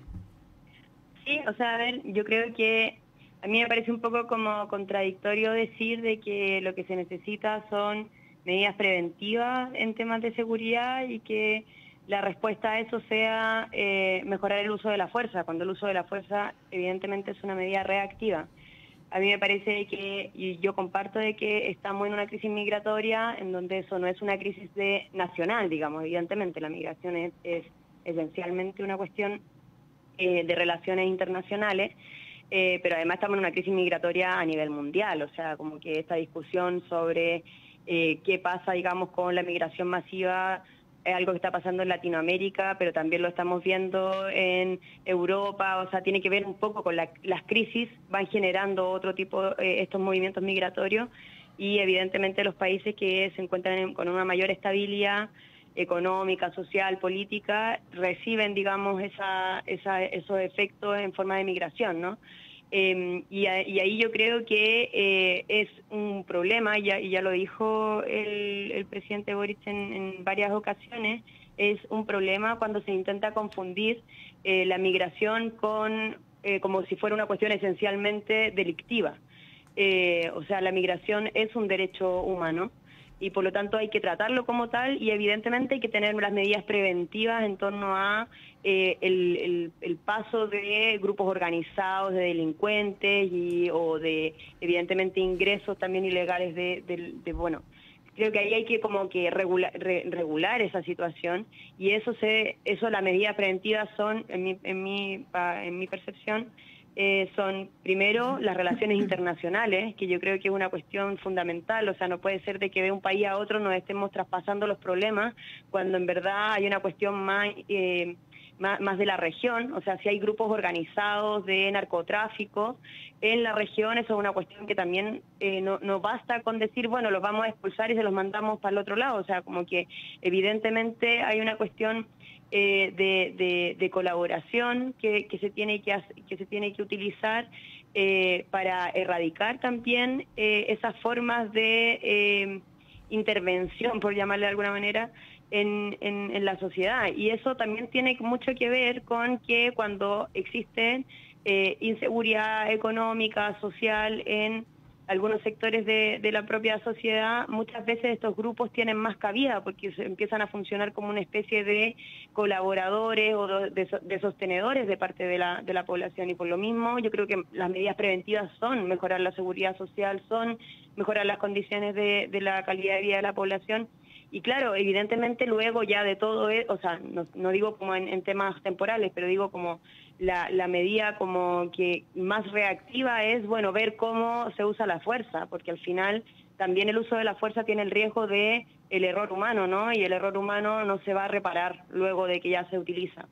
Sí, o sea, a ver, yo creo que a mí me parece un poco como contradictorio decir de que lo que se necesita son medidas preventivas en temas de seguridad y que la respuesta a eso sea mejorar el uso de la fuerza, cuando el uso de la fuerza evidentemente es una medida reactiva. A mí me parece que, y yo comparto de que estamos en una crisis migratoria en donde eso no es una crisis nacional, digamos, evidentemente la migración es esencialmente una cuestión de relaciones internacionales, pero además estamos en una crisis migratoria a nivel mundial, o sea, como que esta discusión sobre qué pasa, digamos, con la migración masiva es algo que está pasando en Latinoamérica, pero también lo estamos viendo en Europa, o sea, tiene que ver un poco con las crisis, van generando otro tipo, estos movimientos migratorios, y evidentemente los países que se encuentran con una mayor estabilidad económica, social, política, reciben, digamos, esos efectos en forma de migración, ¿no? Y ahí yo creo que es un problema, y ya lo dijo el presidente Boric en varias ocasiones, es un problema cuando se intenta confundir la migración con como si fuera una cuestión esencialmente delictiva. O sea, la migración es un derecho humano y por lo tanto hay que tratarlo como tal, y evidentemente hay que tener las medidas preventivas en torno a el paso de grupos organizados, de delincuentes o de evidentemente ingresos también ilegales bueno, creo que ahí hay que como que regular esa situación, y eso las medidas preventivas son, en mi percepción, son primero las relaciones internacionales, que yo creo que es una cuestión fundamental. O sea, no puede ser de que de un país a otro nos estemos traspasando los problemas cuando en verdad hay una cuestión más de la región. O sea, si hay grupos organizados de narcotráfico en la región, eso es una cuestión que también no basta con decir, bueno, los vamos a expulsar y se los mandamos para el otro lado. O sea, como que evidentemente hay una cuestión de colaboración que se tiene que utilizar para erradicar también esas formas de intervención, por llamarle de alguna manera, en la sociedad. Y eso también tiene mucho que ver con que cuando existen inseguridad económica, social en algunos sectores de la propia sociedad, muchas veces estos grupos tienen más cabida porque se empiezan a funcionar como una especie de colaboradores o de sostenedores de parte de la población. Y por lo mismo yo creo que las medidas preventivas son mejorar la seguridad social, son mejorar las condiciones de la calidad de vida de la población. Y claro, evidentemente luego ya de todo, o sea, no digo como en temas temporales, pero digo como la medida como que más reactiva es, bueno, ver cómo se usa la fuerza, porque al final también el uso de la fuerza tiene el riesgo de el error humano, ¿no? Y el error humano no se va a reparar luego de que ya se utiliza.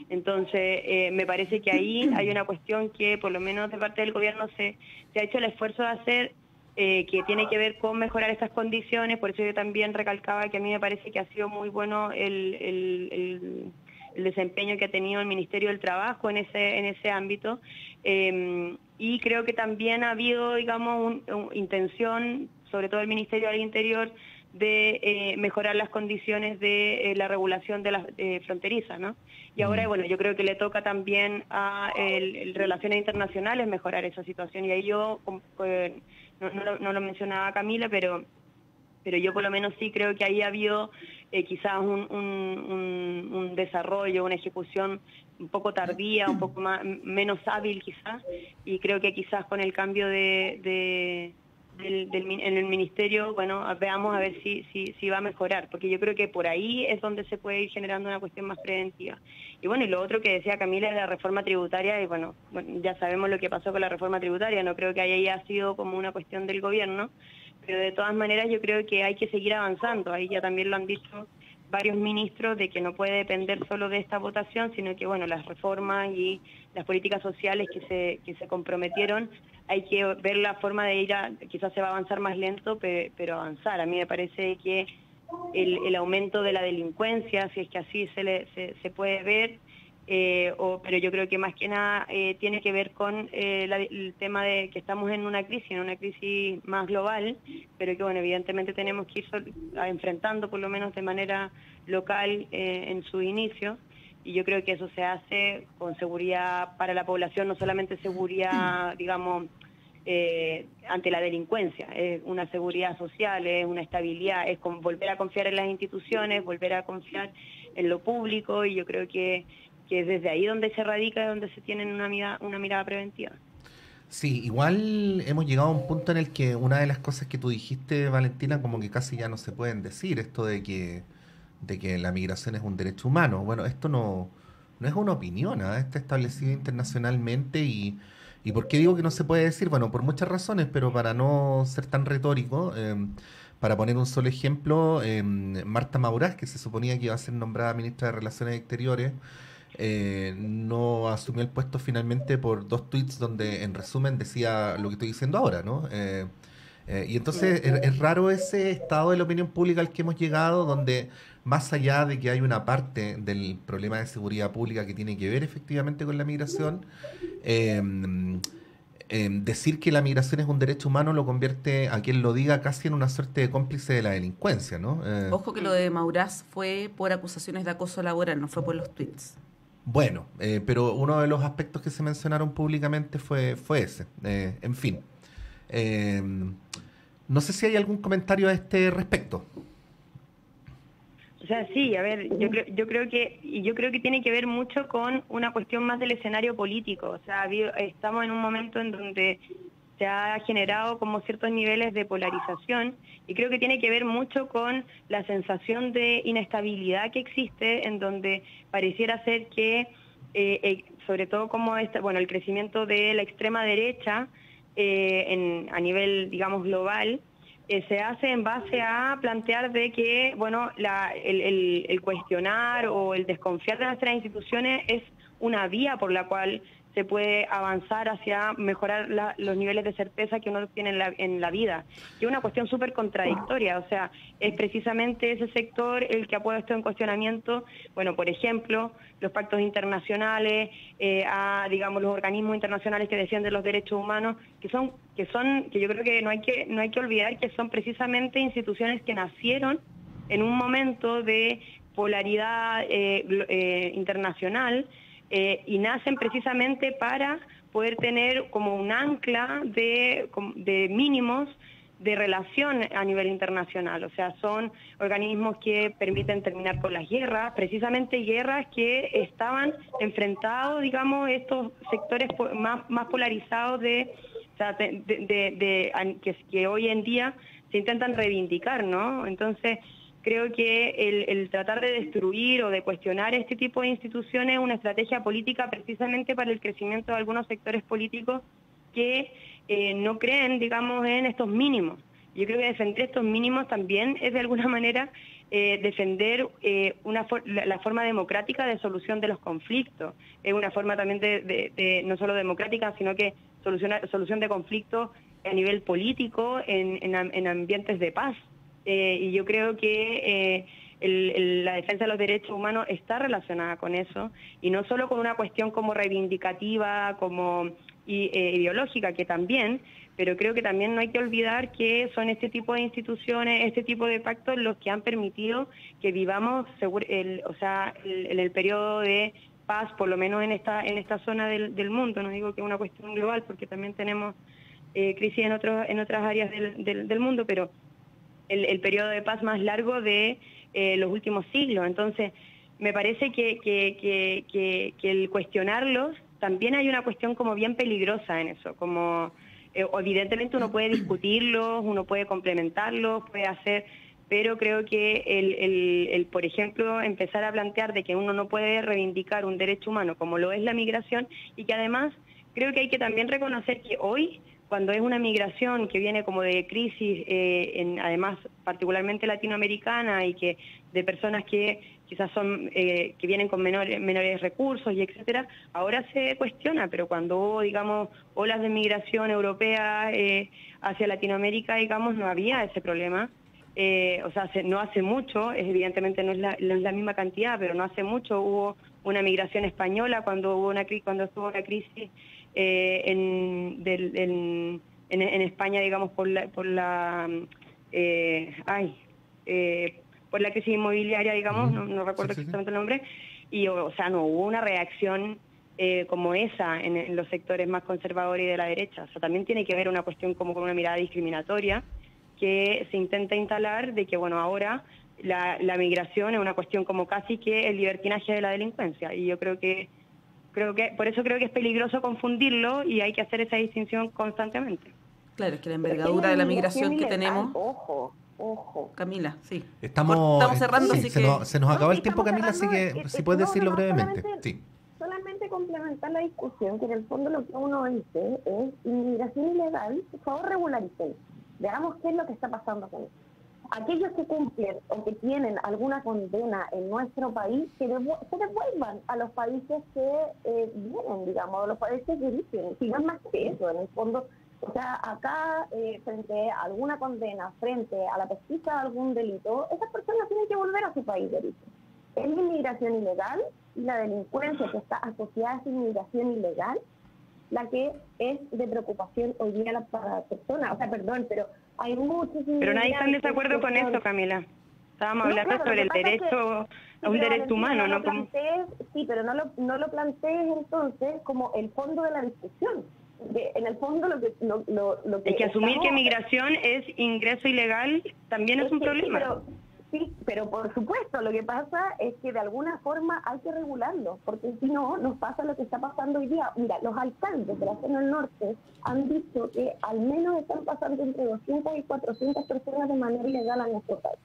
Entonces, me parece que ahí hay una cuestión que por lo menos de parte del gobierno se ha hecho el esfuerzo de hacer, que tiene que ver con mejorar estas condiciones. Por eso yo también recalcaba que a mí me parece que ha sido muy bueno el desempeño que ha tenido el Ministerio del Trabajo en ese ámbito, y creo que también ha habido, digamos, intención, sobre todo el Ministerio del Interior, de mejorar las condiciones de la regulación de las fronterizas, ¿no? Y ahora, bueno, yo creo que le toca también a Relaciones Internacionales mejorar esa situación, y ahí yo no lo mencionaba Camila, pero yo por lo menos sí creo que ahí ha habido quizás un desarrollo, una ejecución un poco tardía, un poco menos hábil quizás, y creo que quizás con el cambio en el ministerio, bueno, veamos a ver si va a mejorar, porque yo creo que por ahí es donde se puede ir generando una cuestión más preventiva. Y bueno, y lo otro que decía Camila es la reforma tributaria, y bueno, ya sabemos lo que pasó con la reforma tributaria, no creo que haya sido como una cuestión del gobierno, pero de todas maneras yo creo que hay que seguir avanzando. Ahí ya también lo han dicho varios ministros, de que no puede depender solo de esta votación, sino que bueno, las reformas y las políticas sociales que se comprometieron, hay que ver la forma de ir quizás se va a avanzar más lento, pero avanzar. A mí me parece que el aumento de la delincuencia, si es que así se puede ver, pero yo creo que más que nada tiene que ver con el tema de que estamos en una crisis más global, pero que bueno, evidentemente tenemos que ir enfrentando por lo menos de manera local en su inicio, y yo creo que eso se hace con seguridad para la población, no solamente seguridad, digamos, ante la delincuencia, es una seguridad social, es una estabilidad, es volver a confiar en las instituciones, volver a confiar en lo público, y yo creo que es desde ahí donde se radica, donde se tiene una mirada preventiva. Sí, igual hemos llegado a un punto en el que una de las cosas que tú dijiste, Valentina, como que casi ya no se pueden decir, esto de que la migración es un derecho humano. Bueno, esto no es una opinión, ¿eh? Está establecido internacionalmente. ¿Y por qué digo que no se puede decir? Bueno, por muchas razones, pero para no ser tan retórico, para poner un solo ejemplo, Marta Maurás, que se suponía que iba a ser nombrada ministra de Relaciones Exteriores, no asumió el puesto finalmente por 2 tweets donde en resumen decía lo que estoy diciendo ahora, ¿no? Y entonces es raro ese estado de la opinión pública al que hemos llegado, donde más allá de que hay una parte del problema de seguridad pública que tiene que ver efectivamente con la migración, decir que la migración es un derecho humano lo convierte a quien lo diga casi en una suerte de cómplice de la delincuencia, ¿no? Ojo que lo de Maurás fue por acusaciones de acoso laboral, no fue por los tweets. Bueno, pero uno de los aspectos que se mencionaron públicamente fue ese. En fin. No sé si hay algún comentario a este respecto. O sea, sí, a ver, yo creo que tiene que ver mucho con una cuestión más del escenario político. O sea, estamos en un momento en donde se ha generado como ciertos niveles de polarización y creo que tiene que ver mucho con la sensación de inestabilidad que existe, en donde pareciera ser que, sobre todo como el crecimiento de la extrema derecha a nivel, digamos, global, se hace en base a plantear de que, bueno, el cuestionar o el desconfiar de nuestras instituciones es una vía por la cual se puede avanzar hacia mejorar los niveles de certeza que uno tiene en la vida. Que es una cuestión súper contradictoria, o sea, es precisamente ese sector el que ha puesto en cuestionamiento, bueno, por ejemplo, los pactos internacionales, digamos, los organismos internacionales que defienden los derechos humanos, que yo creo que no hay que olvidar que son precisamente instituciones que nacieron en un momento de polaridad internacional, y nacen precisamente para poder tener como un ancla de mínimos de relación a nivel internacional. O sea, son organismos que permiten terminar con las guerras, precisamente guerras que estaban enfrentados, digamos, estos sectores más polarizados que hoy en día se intentan reivindicar, ¿no? Entonces, creo que el tratar de destruir o de cuestionar este tipo de instituciones es una estrategia política precisamente para el crecimiento de algunos sectores políticos que no creen, digamos, en estos mínimos. Yo creo que defender estos mínimos también es de alguna manera defender la forma democrática de solución de los conflictos. Es una forma también de no solo democrática, sino que solución de conflictos a nivel político en ambientes de paz. Y yo creo que la defensa de los derechos humanos está relacionada con eso, y no solo con una cuestión como reivindicativa, como ideológica, que también, pero creo que también no hay que olvidar que son este tipo de instituciones, este tipo de pactos los que han permitido que vivamos en el periodo de paz, por lo menos en esta zona del mundo. No digo que es una cuestión global, porque también tenemos crisis en otras áreas del mundo, pero el periodo de paz más largo de los últimos siglos. Entonces, me parece que el cuestionarlos, también hay una cuestión como bien peligrosa en eso, como evidentemente uno puede discutirlos, uno puede complementarlos, puede hacer, pero creo que el por ejemplo, empezar a plantear de que uno no puede reivindicar un derecho humano como lo es la migración, y que además creo que hay que también reconocer que hoy, cuando es una migración que viene como de crisis, además particularmente latinoamericana, y que de personas que quizás son que vienen con menores recursos y etcétera, ahora se cuestiona, pero cuando hubo, digamos, olas de migración europea hacia Latinoamérica, digamos, no había ese problema. No hace mucho, evidentemente no es la misma cantidad, pero no hace mucho hubo una migración española cuando estuvo una crisis en España, digamos, por la crisis inmobiliaria, digamos, no recuerdo exactamente el nombre, y no hubo una reacción como esa en los sectores más conservadores y de la derecha. O sea, también tiene que ver una cuestión como con una mirada discriminatoria que se intenta instalar de que, bueno, ahora la migración es una cuestión como casi que el libertinaje de la delincuencia, y yo creo que por eso creo que es peligroso confundirlo, y hay que hacer esa distinción constantemente. Claro, es que la envergadura de la migración que tenemos... Ojo. Camila, sí. Estamos cerrando, sí, así se nos acabó el tiempo, Camila, así que si puedes decirlo brevemente. Solamente complementar la discusión, que en el fondo lo que uno dice es: inmigración ilegal, por favor regularicen. Veamos qué es lo que está pasando con eso. Aquellos que cumplen o que tienen alguna condena en nuestro país, se devuelvan a los países que vienen, digamos, a los países de origen. Si no es más que eso, en el fondo. O sea, acá, frente a alguna condena, frente a la pesquisa de algún delito, esas personas tienen que volver a su país de origen. Es la inmigración ilegal y la delincuencia que está asociada a esa inmigración ilegal la que es de preocupación hoy día para las personas. O sea, perdón, pero hay muchos... Pero nadie está en desacuerdo con eso, Camila. Estábamos hablando sobre el derecho a un derecho humano, ¿no? Sí, pero no lo plantees entonces como el fondo de la discusión. En el fondo lo que es que asumir que migración es ingreso ilegal también es un problema. Sí, pero por supuesto, lo que pasa es que de alguna forma hay que regularlo, porque si no, nos pasa lo que está pasando hoy día. Mira, los alcaldes de la zona norte han dicho que al menos están pasando entre 200 y 400 personas de manera ilegal a nuestro país.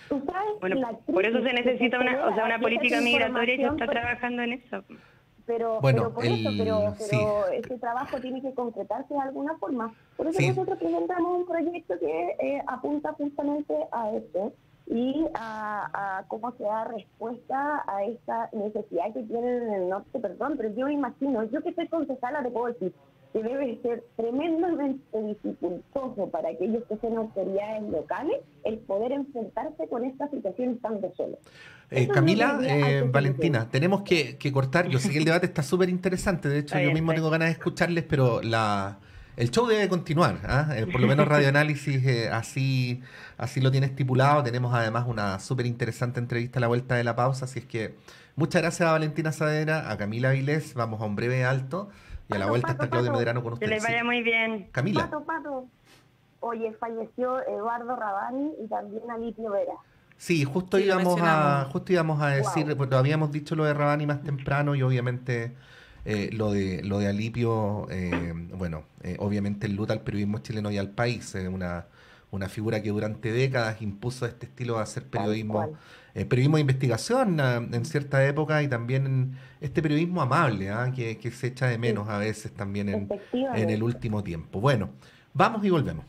¿Tú sabes? Bueno, por eso se necesita una política migratoria que está trabajando en eso. Pero ese trabajo tiene que concretarse de alguna forma. Por eso nosotros presentamos un proyecto que apunta justamente a esto y a cómo se da respuesta a esta necesidad que tienen en el norte. Perdón, pero yo me imagino, yo que soy concejala te puedo decir que debe ser tremendamente dificultoso para aquellos que son autoridades locales el poder enfrentarse con esta situación tan de solo. Camila, Valentina, tenemos que cortar. Yo sé que el debate está súper interesante. De hecho, yo mismo tengo ganas de escucharles, pero el show debe continuar. Por lo menos Radio Análisis así lo tiene estipulado. Tenemos además una súper interesante entrevista a la vuelta de la pausa. Así es que muchas gracias a Valentina Saavedra, a Camila Vilés. Vamos a un breve alto y a la vuelta está Claudio Medrano con ustedes. Que les vaya muy bien. Camila. Pato. Oye, falleció Eduardo Rabani y también Alipio Vera. Sí, justo íbamos a decir, pues, habíamos dicho lo de Rabani más temprano y obviamente lo de Alipio, obviamente enluta al periodismo chileno y al país, una figura que durante décadas impuso este estilo de hacer periodismo de investigación en cierta época y también este periodismo amable que se echa de menos a veces también en el último tiempo. Bueno, vamos y volvemos.